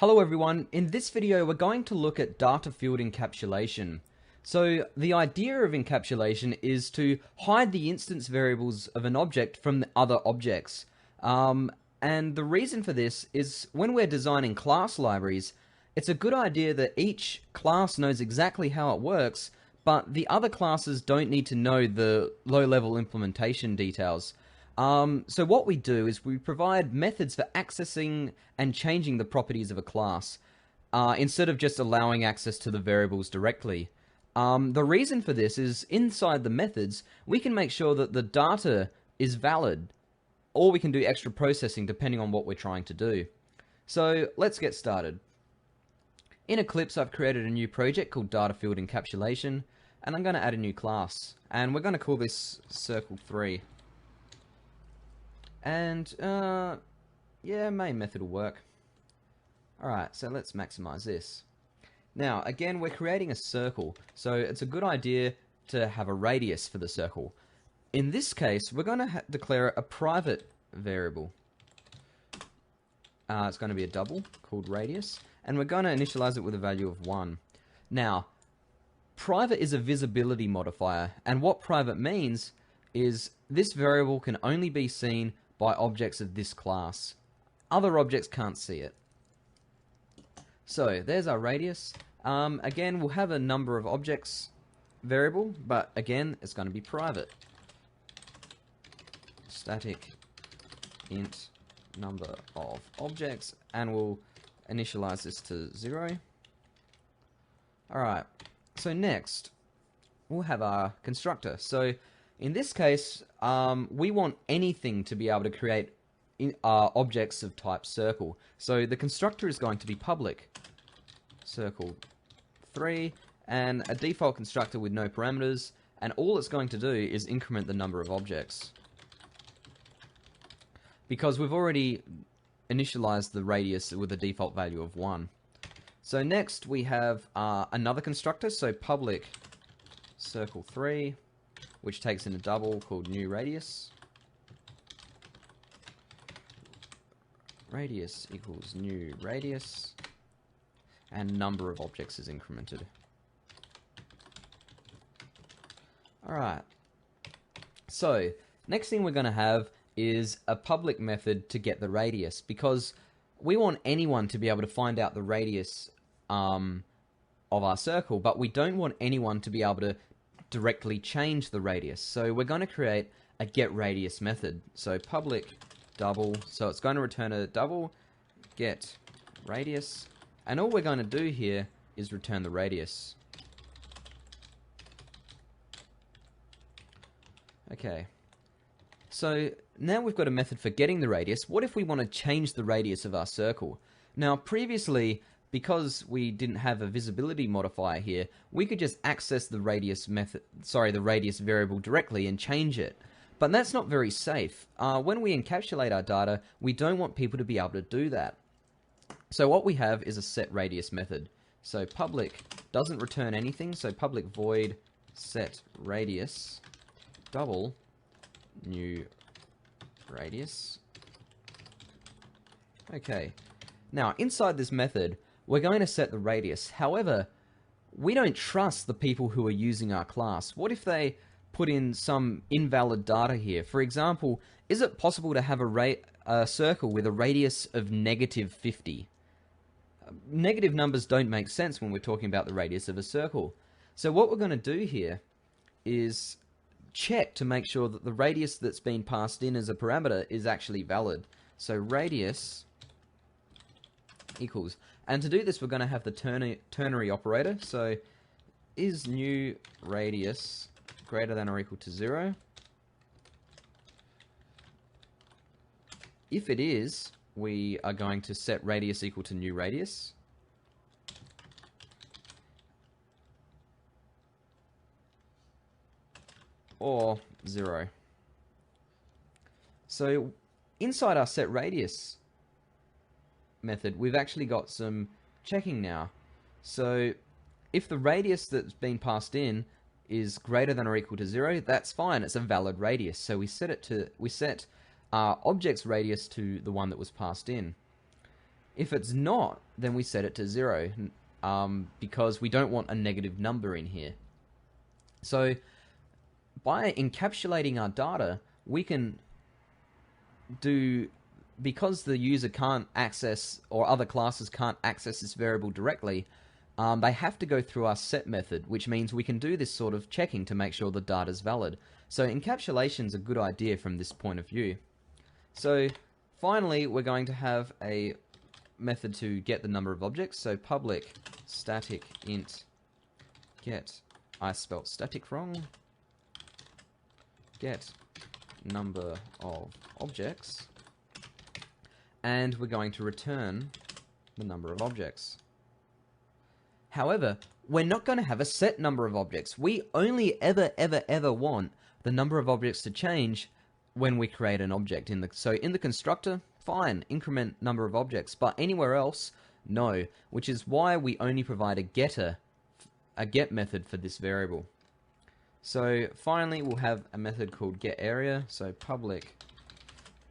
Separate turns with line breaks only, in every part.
Hello everyone, in this video we're going to look at data field encapsulation. So the idea of encapsulation is to hide the instance variables of an object from the other objects. And the reason for this is when we're designing class libraries, it's a good idea that each class knows exactly how it works, but the other classes don't need to know the low-level implementation details. So what we do is we provide methods for accessing and changing the properties of a class, instead of just allowing access to the variables directly. The reason for this is inside the methods, we can make sure that the data is valid, or we can do extra processing depending on what we're trying to do. So let's get started. In Eclipse, I've created a new project called Data Field Encapsulation, and I'm going to add a new class, and we're going to call this Circle 3. And, yeah, main method will work. Alright, so let's maximize this. Now, again, we're creating a circle, so it's a good idea to have a radius for the circle. In this case, we're going to declare a private variable. It's going to be a double called radius, and we're going to initialize it with a value of 1. Now, private is a visibility modifier, and what private means is this variable can only be seen by objects of this class. Other objects can't see it. So there's our radius. Again, we'll have a number of objects variable, but again, it's going to be private. Static int number of objects, and we'll initialize this to 0. Alright, so next, we'll have our constructor. So in this case, we want anything to be able to create objects of type circle. So the constructor is going to be public circle 3, and a default constructor with no parameters, and all it's going to do is increment the number of objects. Because we've already initialized the radius with a default value of 1. So next we have another constructor, so public circle 3, which takes in a double called new radius. Radius equals new radius, and number of objects is incremented. Alright, so next thing we're going to have is a public method to get the radius, because we want anyone to be able to find out the radius of our circle, but we don't want anyone to be able to directly change the radius. So we're going to create a getRadius method. So public double, so it's going to return a double get radius, and all we're going to do here is return the radius. Okay, so now we've got a method for getting the radius. What if we want to change the radius of our circle? Now previously, because we didn't have a visibility modifier here, we could just access the radius the radius variable directly and change it. But that's not very safe. When we encapsulate our data, we don't want people to be able to do that. So what we have is a setRadius method. So public doesn't return anything, so public void setRadius double new radius. Okay, now inside this method, we're going to set the radius. However, we don't trust the people who are using our class. What if they put in some invalid data here? For example, is it possible to have a circle with a radius of -50? Negative numbers don't make sense when we're talking about the radius of a circle. So what we're going to do here is check to make sure that the radius that's been passed in as a parameter is actually valid. So radius equals, and to do this we're going to have the ternary operator. So is new radius greater than or equal to 0? If it is, we are going to set radius equal to new radius. Or 0. So inside our setRadius method, we've actually got some checking now. So if the radius that's been passed in is greater than or equal to 0, that's fine. It's a valid radius. So we set our object's radius to the one that was passed in. If it's not, then we set it to 0, because we don't want a negative number in here. So by encapsulating our data, we can do, because the user can't access, or other classes can't access this variable directly, they have to go through our set method, which means we can do this sort of checking to make sure the data is valid. So encapsulation is a good idea from this point of view. So finally, we're going to have a method to get the number of objects. So public static int get, I spelt static wrong, get number of objects, and we're going to return the number of objects. However, we're not going to have a set number of objects. We only ever want the number of objects to change when we create an object. So in the constructor, fine, increment number of objects, but anywhere else, no, which is why we only provide a get method for this variable. So finally, we'll have a method called getArea. So public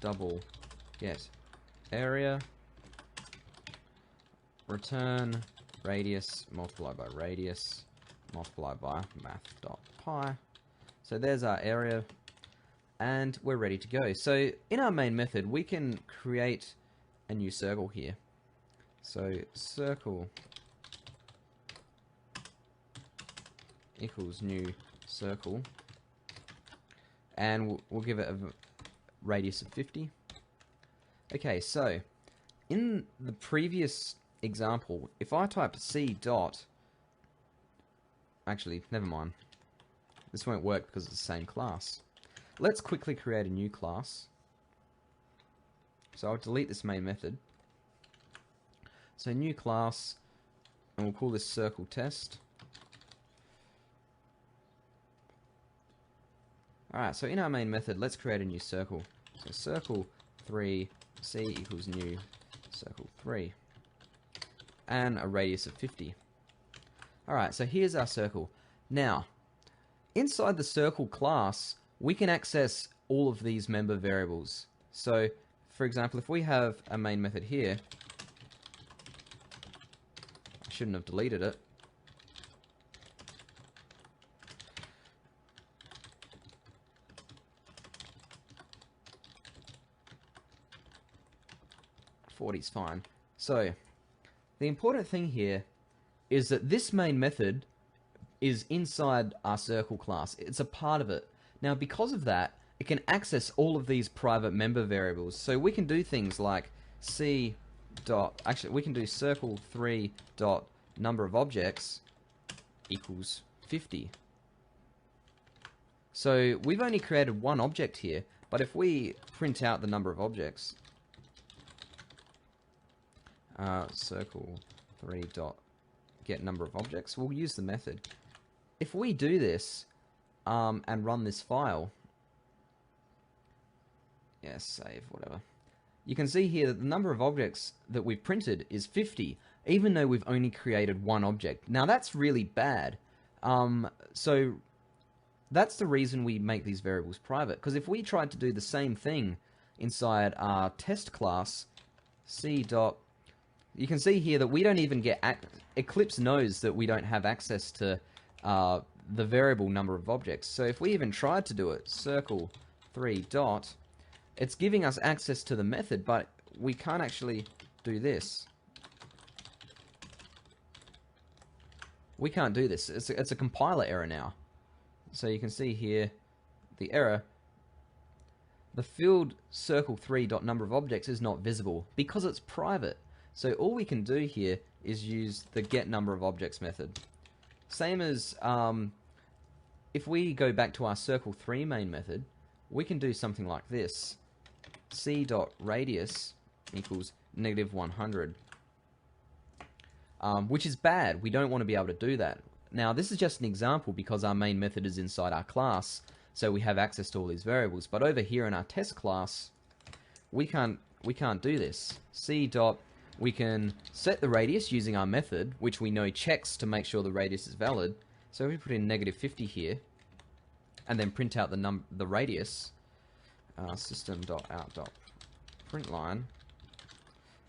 double get area, return radius multiplied by radius multiplied by math.py. So there's our area, and we're ready to go. So in our main method, we can create a new circle here. So circle equals new circle, and we'll give it a radius of 50. Okay, so in the previous example, if I type c dot, actually, never mind. This won't work because it's the same class. Let's quickly create a new class. So I'll delete this main method. So new class, and we'll call this circle test. Alright, so in our main method, let's create a new circle. So circle 3, c equals new circle 3. And a radius of 50. Alright, so here's our circle. Now, inside the circle class, we can access all of these member variables. So, for example, if we have a main method here, I shouldn't have deleted it. .40's fine. So, the important thing here is that this main method is inside our circle class. It's a part of it. Now, because of that, it can access all of these private member variables. So we can do things like c dot, actually we can do circle 3 dot number of objects equals 50. So we've only created one object here, but if we print out the number of objects, circle 3 dot get number of objects, we'll use the method. If we do this and run this file, save, whatever, you can see here that the number of objects that we've printed is 50, even though we've only created one object. Now that's really bad. So that's the reason we make these variables private, because if we tried to do the same thing inside our test class, c dot, you can see here that we don't even get Eclipse knows that we don't have access to the variable number of objects. So if we even tried to do it, circle 3 dot, it's giving us access to the method, but we can't actually do this. We can't do this. It's a compiler error now. So you can see here the error. The field circle 3 dot number of objects is not visible because it's private. So all we can do here is use the get number of objects method. Same as if we go back to our circle 3 main method, we can do something like this. c.radius equals -100. Which is bad. We don't want to be able to do that. Now this is just an example because our main method is inside our class, so we have access to all these variables. But over here in our test class, we can't do this. We can set the radius using our method, which we know checks to make sure the radius is valid. So if we put in -50 here, and then print out the radius, system.out.println.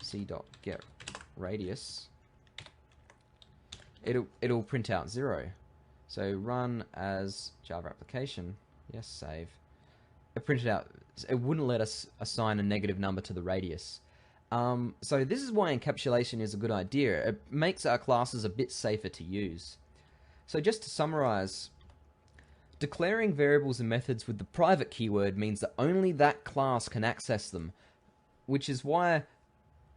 c.getRadius, it'll print out 0. So run as Java application. Yes, save. It printed out. It wouldn't let us assign a negative number to the radius. So this is why encapsulation is a good idea. It makes our classes a bit safer to use. So just to summarize, declaring variables and methods with the private keyword means that only that class can access them, which is why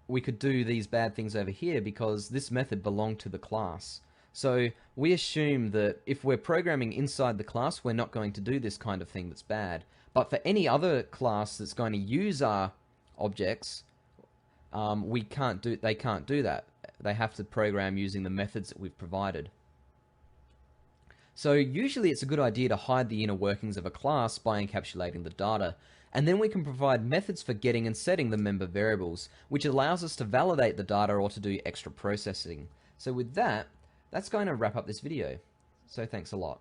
we could do these bad things over here, because this method belonged to the class. So we assume that if we're programming inside the class, we're not going to do this kind of thing that's bad. But for any other class that's going to use our objects, they can't do that. They have to program using the methods that we've provided. So usually it's a good idea to hide the inner workings of a class by encapsulating the data, and then we can provide methods for getting and setting the member variables, which allows us to validate the data or to do extra processing. So with that, that's going to wrap up this video. So thanks a lot.